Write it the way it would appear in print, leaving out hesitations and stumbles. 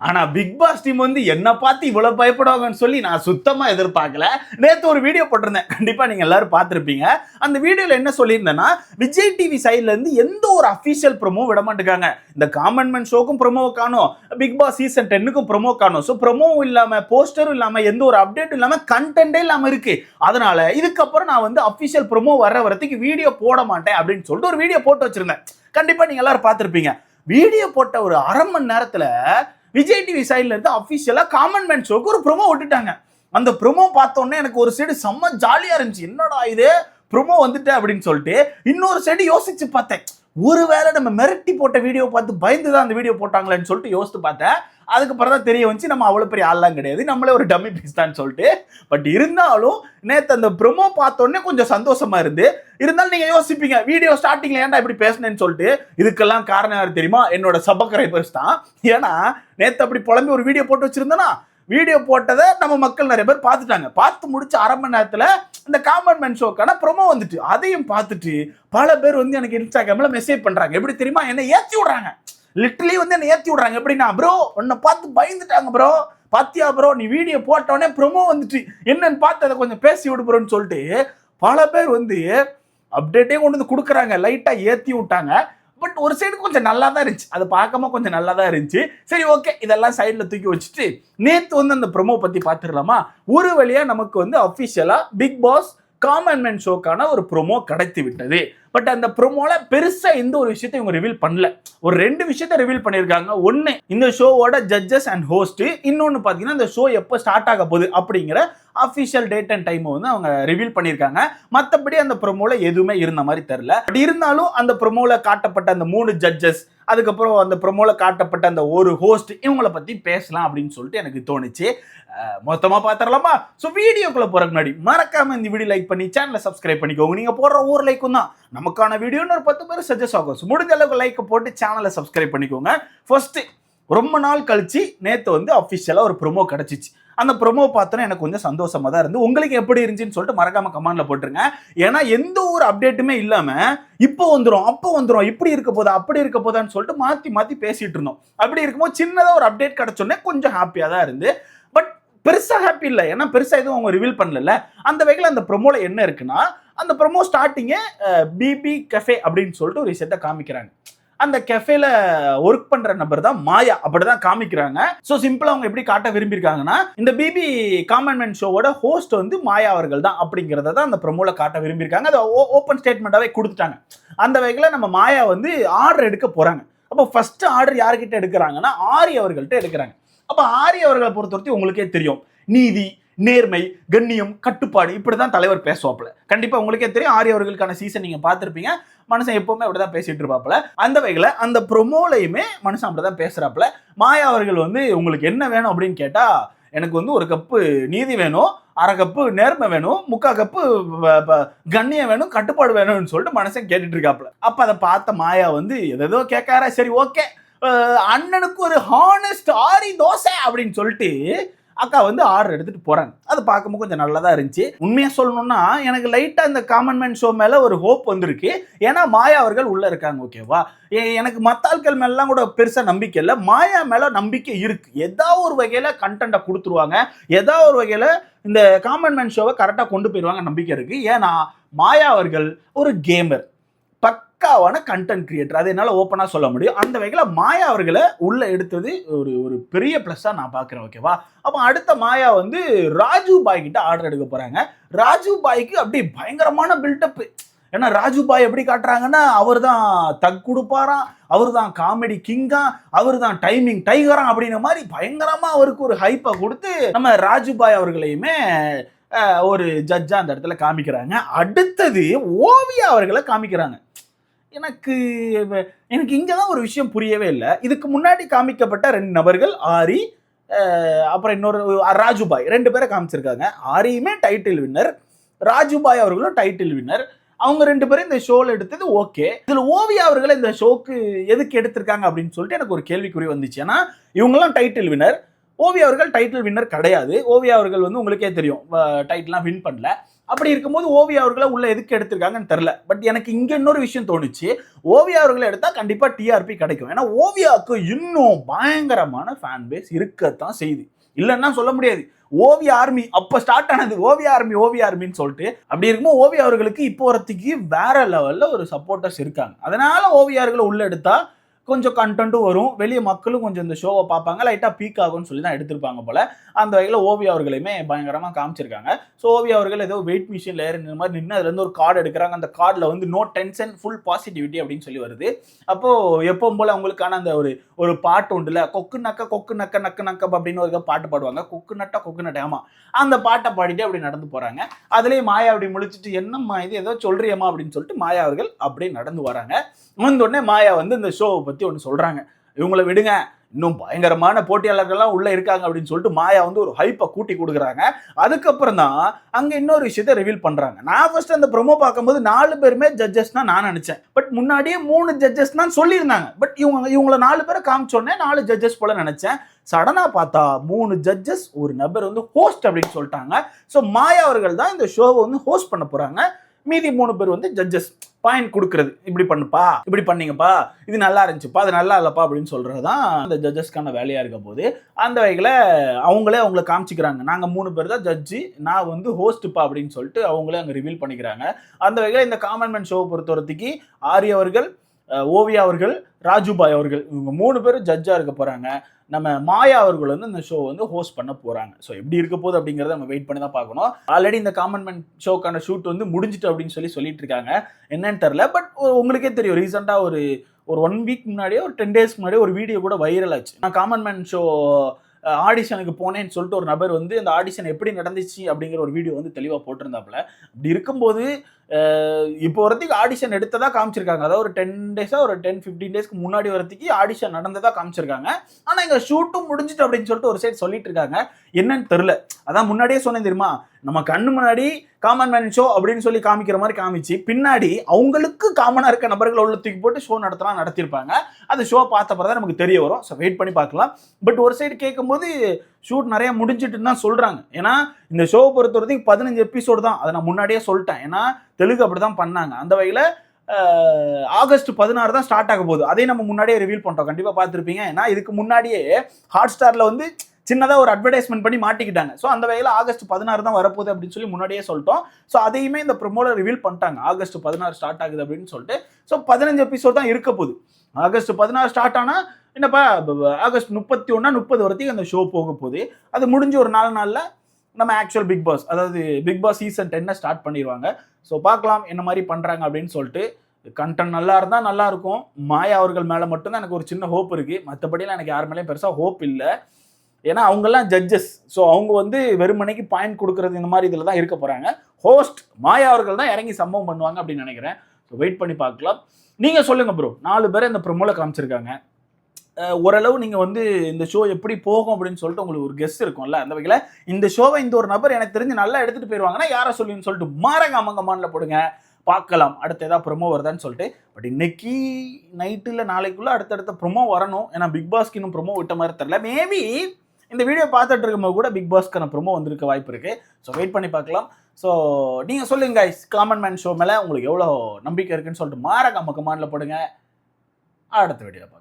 ஆனா big pass team வந்து என்ன பார்த்து இவ்வளவு பயப்படுவாங்கன்னு சொல்லி நான் சுத்தமா எதிர்பார்க்கல. நேத்து ஒரு வீடியோ போட்டிருந்தேன், கண்டிப்பா நீங்க எல்லாரும் பார்த்திருப்பீங்க. அந்த வீடியோல என்ன சொல்லியிருந்தேன்னா, விஜய் டிவி சைட்ல இருந்து எந்த ஒரு அபிஷியல் ப்ரோமோ விட மாட்டேங்காங்க. இந்த காமன் மேன் ஷோக்கும் ப்ரோமோ காணும், பிக் பாஸ் சீசன் 10க்கும் ப்ரோமோ காணும். ஸோ ப்ரோமோவும் இல்லாம, போஸ்டரும் இல்லாம, எந்த ஒரு அப்டேட்டும் இல்லாம, கண்டென்ட்டே இல்லாம இருக்கு. அதனால இதுக்கப்புறம் நான் வந்து அபிஷியல் ப்ரோமோ வர வரத்துக்கு வீடியோ போட மாட்டேன் அப்படின்னு சொல்லிட்டு ஒரு வீடியோ போட்டு வச்சிருந்தேன். கண்டிப்பா நீங்க எல்லாரும் பார்த்திருப்பீங்க. வீடியோ போட்ட ஒரு அரை மணி நேரத்துல விஜய் டிவி சைட்ல இருந்து அபிஷியலா காமன் மேன் ஷோக்கு ஒரு ப்ரோமோ விட்டுட்டாங்க. அந்த ப்ரோமோ பார்த்த உடனே எனக்கு ஒரு சைடு செம்ம ஜாலியா இருந்துச்சு, என்னடா இது ப்ரோமோ வந்துட்டு அப்படின்னு சொல்லிட்டு. இன்னொரு சைடு யோசிச்சு பார்த்தேன், ஒருவேளை நம்ம மிரட்டி போட்ட வீடியோ பார்த்து பயந்துதான் அந்த வீடியோ போட்டாங்களேன்னு சொல்லிட்டு யோசித்து பார்த்தேன். அதுக்கப்புறம் தான் தெரிய வந்துச்சு நம்ம அவ்வளோ பெரிய ஆள்லாம் கிடையாது, நம்மளே ஒரு டம்மி பீஸ் தான் சொல்லிட்டு. பட் இருந்தாலும் நேற்று அந்த ப்ரோமோ பார்த்தோன்னே கொஞ்சம் சந்தோஷமா இருந்து. இருந்தாலும் நீங்க யோசிப்பீங்க, வீடியோ ஸ்டார்டிங்ல ஏன்டா இப்படி பேசினேன்னு சொல்லிட்டு. இதுக்கெல்லாம் காரணம் யாரு தெரியுமா? என்னோட சப்ஸ்கிரைபர்ஸ் தான். ஏன்னா நேற்று அப்படி புலம்பி ஒரு வீடியோ போட்டு வச்சிருந்தேன்னா, வீடியோ போட்டதை நம்ம மக்கள் நிறைய பேர் பார்த்துட்டாங்க. பார்த்து முடிச்ச அரை மணி நேரத்தில் இந்த காமன் மேன் ஷோக்கான ப்ரோமோ வந்துட்டு, அதையும் பார்த்துட்டு பல பேர் வந்து எனக்கு இன்ஸ்டாகிராம்ல மெசேஜ் பண்றாங்க. எப்படி தெரியுமா? என்ன ஏற்றி விடுறாங்க, லிட்டரலி வந்து என்ன ஏற்றி விடுறாங்க. எப்படின்னா, ப்ரோ உன்னை பார்த்து பயந்துட்டாங்க ப்ரோ, பாத்தியா ப்ரோ நீ வீடியோ போட்டோடனே ப்ரோமோ வந்துட்டு, என்னன்னு பார்த்து அதை கொஞ்சம் பேசி விடு ப்ரோன்னு சொல்லிட்டு பல பேர் வந்து அப்டேட்டே கொண்டு வந்து கொடுக்குறாங்க, லைட்டா ஏற்றி விட்டாங்க. பட் ஒரு சைடு கொஞ்சம் நல்லா தான் இருந்துச்சு, அது பார்க்காம கொஞ்சம் நல்லா தான் இருந்துச்சு. சரி ஓகே, இதெல்லாம் சைடில் தூக்கி வச்சுட்டு நேற்று வந்து அந்த ப்ரோமோ பற்றி பார்த்துடலாமா? ஒரு வழியா நமக்கு வந்து அஃபிஷியலா பிக் பாஸ் காமன் மேன் ஷோக்கான ஒரு ப்ரோமோ கிடைத்து விட்டது. பட் அந்த ப்ரோமோல பெருசா எந்த ஒரு விஷயத்தை இவங்க ரிவீல் பண்ணல. ஒரு 2 விஷயத்தை ரிவீல் பண்ணியிருக்காங்க. ஒன்று இந்த ஷோவோட ஜட்ஜஸ் அண்ட் ஹோஸ்ட், இன்னொன்று பார்த்தீங்கன்னா இந்த ஷோ எப்போ ஸ்டார்ட் ஆக போகுது அப்படிங்கிற அஃபிஷியல் டேட் அண்ட் டைம் வந்து அவங்க ரிவீல் பண்ணியிருக்காங்க. மற்றபடி அந்த ப்ரோமோல எதுவுமே இருந்த மாதிரி தெரியல. பட் இருந்தாலும் அந்த ப்ரோமோல காட்டப்பட்ட அந்த 3 ஜட்ஜஸ், அதுக்கப்புறம் அந்த ப்ரோமோல காட்டப்பட்ட அந்த ஒரு ஹோஸ்ட், இவங்களை பத்தி பேசலாம் அப்படின்னு சொல்லிட்டு எனக்கு தோணுச்சு. மொத்தமா பாத்திரலாமா? சோ வீடியோக்குள்ள போறதுக்கு முன்னாடி மறக்காம இந்த வீடியோ லைக் பண்ணி சேனலை சப்ஸ்கிரைப் பண்ணிக்கோங்க. நீங்க போடுற ஒரு லைக்கும் தான் நமக்கான வீடியோன்னு ஒரு 10 பேர் சஜஸ்ட் ஆகும். முடிஞ்ச அளவுக்கு லைக் போட்டு சேனலை சப்ஸ்கிரைப் பண்ணிக்கோங்க. ஃபர்ஸ்ட் ரொம்ப நாள் கழிச்சு நேத்து வந்து அஃபிஷியலா ஒரு ப்ரோமோ கிடைச்சிச்சு. அந்த ப்ரோமோ பார்த்தோன்னா எனக்கு கொஞ்சம் சந்தோஷமா தான் இருந்து. உங்களுக்கு எப்படி இருந்துச்சுன்னு சொல்லிட்டு மறக்காம கமெண்ட்ல போட்டுருங்க. ஏன்னா எந்த ஒரு அப்டேட்டுமே இல்லாம இப்போ வந்துடும், அப்போ வந்துடும், இப்படி இருக்க போதா, அப்படி இருக்க போதான்னு சொல்லிட்டு மாத்தி மாத்தி பேசிட்டு இருந்தோம். அப்படி இருக்கும்போது சின்னதா ஒரு அப்டேட் கிடைச்சோன்னே கொஞ்சம் ஹாப்பியா தான் இருந்து. பட் பெருசா ஹாப்பி இல்லை, ஏன்னா பெருசா எதுவும் அவங்க ரிவீல் பண்ணல. அந்த வகையில் அந்த ப்ரோமோல என்ன இருக்குன்னா, அந்த ப்ரோமோ ஸ்டார்டிங்கே பிபி கஃபே அப்படின்னு சொல்லிட்டு ஒரு விஷயத்த காமிக்கிறாங்க. அந்த கெஃபேல ஒர்க் பண்ற நபர் தான் மாயா, அப்படிதான் காமிக்கிறாங்க. சோ சிம்பிளா அவங்க எப்படி காட்ட விரும்பியிருக்காங்கன்னா, இந்த பிபி காமன் மேன் ஷோவோட ஹோஸ்ட் வந்து மாயா அவர்கள் தான் அப்படிங்கறத தான் அந்த ப்ரோமோல காட்ட விரும்பியிருக்காங்க. அதை ஓப்பன் ஸ்டேட்மெண்டாவே கொடுத்துட்டாங்க. அந்த வகையில் நம்ம மாயா வந்து ஆர்டர் எடுக்க போறாங்க. அப்போ ஃபர்ஸ்ட் ஆர்டர் யார்கிட்ட எடுக்கிறாங்கன்னா ஆரி அவர்கள்ட்ட எடுக்கிறாங்க. அப்ப ஆரி அவர்களை பொறுத்தவரைக்கும் உங்களுக்கே தெரியும், நீதி, நேர்மை, கண்ணியம், கட்டுப்பாடு, இப்படிதான் தலைவர் பேசுவாப்புல. கண்டிப்பா உங்களுக்கே தெரியும், ஆரி அவர்களுக்கான சீசன் நீங்க பார்த்திருப்பீங்க. மனுஷன் எப்பவுமே அப்படிதான் பேசிட்டு இருப்பாப்புல. அந்த வகையில அந்த ப்ரோமோலையுமே மனுஷன் அப்படிதான் பேசுறாப்புல. மாயா அவர்கள் வந்து உங்களுக்கு என்ன வேணும் அப்படின்னு கேட்டா, எனக்கு வந்து ஒரு கப்பு நீதி வேணும், அரை கப்பு நேர்மை வேணும், 3/4 கப்பு கண்ணியம் வேணும், கட்டுப்பாடு வேணும்னு சொல்லிட்டு மனுஷன் கேட்டுட்டு இருக்காப்புல. அப்ப அதை பார்த்த மாயா வந்து ஏதோ கேட்காரா, சரி ஓகே அண்ணனுக்கு ஒரு ஹானஸ்ட் ஆரி தோசை அப்படின்னு சொல்லிட்டு அக்கா வந்து ஆர்டர் எடுத்துட்டு போறாங்க. அது பார்க்கும்போது கொஞ்சம் நல்லதா இருந்துச்சு. உண்மையா சொல்லணும்னா எனக்கு லைட்டா இந்த காமன் மேன் ஷோ மேல ஒரு ஹோப் வந்திருக்கு. ஏன்னா மாயா அவர்கள் உள்ள இருக்காங்க. ஓகேவா? எனக்கு மத்த ஆட்கள் மேலாம் கூட பெருசா நம்பிக்கை இல்லை, மாயா மேல நம்பிக்கை இருக்கு. ஏதாவது ஒரு வகையில கண்டென்ட்டை கொடுத்துருவாங்க, ஏதாவது ஒரு வகையில இந்த காமன் மேன் ஷோவை கரெக்டா கொண்டு போயிருவாங்க நம்பிக்கை இருக்கு. ஏன்னா மாயா அவர்கள் ஒரு கேமர், பக்காவான கண்டென்ட் கிரியேட்டர், அது என்னால் ஓப்பனா சொல்ல முடியும். அந்த வகையில் மாயா அவர்களை உள்ள எடுத்தது ஒரு பெரிய பிளஸ்ஸா நான் பார்க்குறேன். ஓகேவா? அப்போ அடுத்த மாயா வந்து ராஜு பாய் கிட்ட ஆர்டர் எடுக்க போறாங்க. ராஜு பாய்க்கு அப்படி பயங்கரமான பில்டப். ஏன்னா ராஜு பாய் எப்படி காட்டுறாங்கன்னா, அவர் தான் தக் கொடுப்பாராம், அவர் தான் காமெடி கிங்கா, அவர் தான் டைமிங் டைகரா அப்படின்ற மாதிரி பயங்கரமா அவருக்கு ஒரு ஹைப்பை கொடுத்து நம்ம ராஜு பாய் அவர்களையுமே ஒரு ஜட்ஜா அந்த இடத்துல காமிக்கிறாங்க. அடுத்தது ஓவியா அவர்களை காமிக்கிறாங்க. எனக்கு இங்கதான் ஒரு விஷயம் புரியவே இல்லை. இதுக்கு முன்னாடி காமிக்கப்பட்ட 2 நபர்கள், ஆரி அப்புறம் இன்னொரு ராஜுபாய், 2 பேரை காமிச்சிருக்காங்க. ஆரியுமே டைட்டில் வின்னர், ராஜுபாய் அவர்களும் டைட்டில் வின்னர். அவங்க 2 பேரும் இந்த ஷோல எடுத்தது ஓகே. இதுல ஓவியா அவர்களை இந்த ஷோக்கு எதுக்கு எடுத்திருக்காங்க அப்படின்னு சொல்லிட்டு எனக்கு ஒரு கேள்விக்குறி வந்துச்சு. ஏன்னா இவங்கெல்லாம் டைட்டில் வின்னர், ஓவியா அவர்கள் டைட்டில் வின்னர் கிடையாது. ஓவியா அவர்கள் வந்து உங்களுக்கே தெரியும் டைட்டில்லாம் வின் பண்ணல. அப்படி இருக்கும்போது ஓவியா அவர்களை உள்ள எதுக்கு எடுத்திருக்காங்கன்னு தெரியல. பட் எனக்கு இங்க இன்னொரு விஷயம் தோணுச்சு, ஓவியா அவர்களை எடுத்தா கண்டிப்பா டிஆர்பி கிடைக்கும். ஏன்னா ஓவியாவுக்கு இன்னும் பயங்கரமான ஃபேன் பேஸ் இருக்கத்தான் செய்யுது, இல்லைன்னா சொல்ல முடியாது. ஓவியா ஆர்மி அப்ப ஸ்டார்ட் ஆனது, ஓவியா ஆர்மின்னு சொல்லிட்டு. அப்படி இருக்கும்போது ஓவியா அவர்களுக்கு இப்போ வரத்துக்கு வேற லெவல்ல ஒரு சப்போர்ட்டர்ஸ் இருக்காங்க. அதனால ஓவியார்களை உள்ள எடுத்தா கொஞ்சம் கண்டென்ட்டும் வரும், வெளியே மக்களும் கொஞ்சம் இந்த ஷோவை பார்ப்பாங்க, லைட்டாக பீக் ஆகும்னு சொல்லி தான் எடுத்திருப்பாங்க போல. அந்த வகையில் ஓவியா அவர்களையுமே பயங்கரமாக காமிச்சிருக்காங்க. ஸோ ஓவியா அவர்கள் ஏதோ வெயிட் மிஷினில் ஏறின மாதிரி நின்று அதுலேருந்து ஒரு கார்டு எடுக்கிறாங்க. அந்த கார்டில் வந்து நோ டென்ஷன் ஃபுல் பாசிட்டிவிட்டி அப்படின்னு சொல்லி வருது. அப்போது எப்பவும் போல் அவங்களுக்கான அந்த ஒரு பாட்டு உண்டுல, கொக்கு நக்க நக்கு நக்க அப்படின்னு ஒரு பாட்டு பாடுவாங்க, கொக்கு நட்டா ஆமாம், அந்த பாட்டை பாடிட்டு அப்படி நடந்து போகிறாங்க. அதுலேயே மாயா அப்படி முழிச்சிட்டு என்னம்மா இது ஏதோ சொல்றியம்மா அப்படின்னு சொல்லிட்டு மாயா அவர்கள் அப்படியே நடந்து வராங்க. வந்தோடனே மாயா வந்து இந்த ஷோவை பற்றி ஒன்று சொல்கிறாங்க, இவங்களை விடுங்க, இன்னும் பயங்கரமான போட்டியாளர்கள்லாம் உள்ள இருக்காங்க அப்படின்னு சொல்லிட்டு மாயா வந்து ஒரு ஹைப்பை கூட்டி கொடுக்குறாங்க. அதுக்கப்புறம் தான் அங்க இன்னொரு விஷயத்தை ரிவீல் பண்றாங்க. நான் ஃபர்ஸ்ட் அந்த ப்ரோமோ பார்க்கும்போது 4 பேருமே ஜட்ஜஸ் தான் நான் நினைச்சேன். பட் முன்னாடியே 3 ஜட்ஜஸ் தான் சொல்லியிருந்தாங்க. பட் இவங்கள 4 பேரை காமிச்சோடனே 4 ஜட்ஜஸ் போல நினைச்சேன். சடனா பார்த்தா 3 ஜட்ஜஸ், ஒரு நபர் வந்து ஹோஸ்ட் அப்படின்னு சொல்லிட்டாங்க. ஸோ மாயா அவர்கள் தான் இந்த ஷோவை வந்து ஹோஸ்ட் பண்ண போறாங்க. மீதி 3 பேர் வந்து ஜட்ஜஸ் பாயிண்ட் கொடுக்கறது, இப்படி பண்ணுப்பா, இப்படி பண்ணீங்கப்பா, இது நல்லா இருந்துச்சுப்பா, அது நல்லா இல்லப்பா அப்படின்னு சொல்றது தான் அந்த ஜட்ஜஸ்க்கான வேலையா இருக்க போது. அந்த வகையில் அவங்கள காமிச்சிக்கிறாங்க, நாங்க 3 பேர் தான் ஜட்ஜி, நான் வந்து ஹோஸ்ட்ப்பா அப்படின்னு சொல்லிட்டு அவங்களே அங்கே ரிவீல் பண்ணிக்கிறாங்க. அந்த வகையில் இந்த காமன் மேன் ஷோவை பொறுத்தவரைக்கு ஆர்யா அவர்கள், ஓவியா அவர்கள், ராஜுபாய் அவர்கள், இவங்க 3 பேரும் ஜட்ஜா இருக்க போறாங்க. நம்ம மாயா அவர்கள் வந்து இந்த ஷோ வந்து ஹோஸ்ட் பண்ண போறாங்க. ஸோ எப்படி இருக்க போகுது அப்படிங்கிறத நம்ம வெயிட் பண்ணி தான் பார்க்கணும். ஆல்ரெடி இந்த காமன் மேன் ஷோக்கான ஷூட் வந்து முடிஞ்சிட்டு அப்படின்னு சொல்லிட்டு இருக்காங்க, என்னன்னு தெரியல. பட் உங்களுக்கே தெரியும், ரீசெண்டாக ஒரு 1 வீக் முன்னாடியே, ஒரு 10 டேஸ்க்கு முன்னாடியே ஒரு வீடியோ கூட வைரல் ஆச்சு. நான் காமன் மேன் ஷோ ஆடிஷனுக்கு போனேன்னு சொல்லிட்டு ஒரு நபர் வந்து அந்த ஆடிஷன் எப்படி நடந்துச்சு அப்படிங்கிற ஒரு வீடியோ வந்து தெளிவாக போட்டிருந்தாப்புல. அப்படி இருக்கும்போது இப்போ வரத்துக்கு ஆடிஷன் எடுத்ததா காமிச்சிருக்காங்க. அதாவது ஒரு 10 டேஸா, ஒரு 10-15 டேஸ்க்கு முன்னாடி வரத்துக்கு ஆடிஷன் நடந்ததா காமிச்சிருக்காங்க. ஆனால் இங்கே ஷூட்டும் முடிஞ்சிட்டு அப்படின்னு சொல்லிட்டு ஒரு சைட் சொல்லிட்டு இருக்காங்க, என்னன்னு தெரியல. அதான் முன்னாடியே சொன்னேன் தெரியுமா, நம்ம கண்ணு முன்னாடி காமன் மேன் ஷோ அப்படின்னு சொல்லி காமிக்கிற மாதிரி காமிச்சு, பின்னாடி அவங்களுக்கு காமனா இருக்க நபர்களை உள்ள தூக்கி போட்டு ஷோ நடத்திருப்பாங்க. அந்த ஷோ பார்த்த பிறகு தான் நமக்கு தெரிய வரும். ஸோ வெயிட் பண்ணி பார்க்கலாம். பட் ஒரு சைடு கேட்கும்போது ஷூட் நிறைய முடிஞ்சிட்டுன்னு தான் சொல்றாங்க. ஏன்னா இந்த ஷோ பொறுத்த வரைக்கும் 15 எபிசோடு தான், அதை நான் முன்னாடியே சொல்லிட்டேன். ஏன்னா தெலுங்கு அப்படி தான் பண்ணாங்க. அந்த வகையில் ஆகஸ்ட் 16 தான் ஸ்டார்ட் ஆக போகுது. அதே நம்ம முன்னாடியே ரிவீல் பண்ணுறோம், கண்டிப்பாக பார்த்துருப்பீங்க. ஏன்னா இதுக்கு முன்னாடியே ஹாட் ஸ்டாரில் வந்து சின்னதாக ஒரு அட்வர்டைஸ்மெண்ட் பண்ணி மாட்டிக்கிட்டாங்க. ஸோ அந்த வகையில் ஆகஸ்ட் 16 தான் வரப்போகுது அப்படின்னு சொல்லி முன்னாடியே சொல்லிட்டோம். ஸோ அதையுமே இந்த ப்ரோமோல ரிவீல் பண்ணிட்டாங்க, ஆகஸ்ட் 16 ஸ்டார்ட் ஆகுது அப்படின்னு சொல்லிட்டு. ஸோ 15 எபிசோட் தான் இருக்க போகுது. ஆகஸ்ட் 16 ஸ்டார்ட் ஆனால் என்னப்பா, ஆகஸ்ட் 31 30 வரைக்கும் அந்த ஷோ போக போகுது. அது முடிஞ்சு ஒரு 4 நாளில் நம்ம ஆக்சுவல் பிக் பாஸ், அதாவது பிக் பாஸ் சீசன் 10 ஸ்டார்ட் பண்ணிடுவாங்க. ஸோ பார்க்கலாம் என்ன மாதிரி பண்ணுறாங்க அப்படின்னு சொல்லிட்டு. கண்டென்ட் நல்லா இருந்தால் நல்லா இருக்கும். மாயா அவர்கள் மேலே மட்டும்தான் எனக்கு ஒரு சின்ன ஹோப் இருக்குது, மற்றபடிலாம் எனக்கு யார் மேலேயும் பெருசாக ஹோப் இல்லை. ஏன்னா அவங்கெல்லாம் ஜட்ஜஸ். ஸோ அவங்க வந்து வெறுமனைக்கு பாயிண்ட் கொடுக்குறது இந்த மாதிரி இதில் தான் இருக்க போகிறாங்க. ஹோஸ்ட் மாயா அவர்கள் தான் இறங்கி சம்பவம் பண்ணுவாங்க அப்படின்னு நினைக்கிறேன். ஸோ வெயிட் பண்ணி பார்க்கலாம். நீங்கள் சொல்லுங்கள் ப்ரோ, 4 பேரை இந்த ப்ரோமோல காமிச்சிருக்காங்க. ஓரளவு நீங்கள் வந்து இந்த ஷோ எப்படி போகும் அப்படின்னு சொல்லிட்டு உங்களுக்கு ஒரு கெஸ் இருக்கும்ல. அந்த வகையில் இந்த ஷோவை இந்த ஒரு நபர் எனக்கு தெரிஞ்சு நல்லா எடுத்துகிட்டு போயிடுவாங்கன்னா யாரை சொல்லுன்னு சொல்லிட்டு மாரகாமங்கமானில் போடுங்க, பார்க்கலாம் அடுத்த ஏதாவது ப்ரொமோ வருதான்னு சொல்லிட்டு. பட் இன்னைக்கு நைட்டு இல்லை நாளைக்குள்ளே அடுத்தடுத்த ப்ரொமோ வரணும். ஏன்னா பிக் பாஸ்க்கு இன்னும் ப்ரொமோ விட்ட மாதிரி தெரியல. மேபி இந்த வீடியோ பார்த்துட்டு இருக்கும்போது கூட பிக் பாஸ்க்கான ப்ரோமோ வந்திருக்க வாய்ப்பு இருக்குது. ஸோ வெயிட் பண்ணி பார்க்கலாம். ஸோ நீங்கள் சொல்லுங்க கைஸ், காமன் மேன் ஷோ மேலே உங்களுக்கு எவ்வளோ நம்பிக்கை இருக்குன்னு சொல்லிட்டு மாரகாம கமெண்ட்ல போடுங்க. அடுத்த வீடியோ பார்க்கலாம்.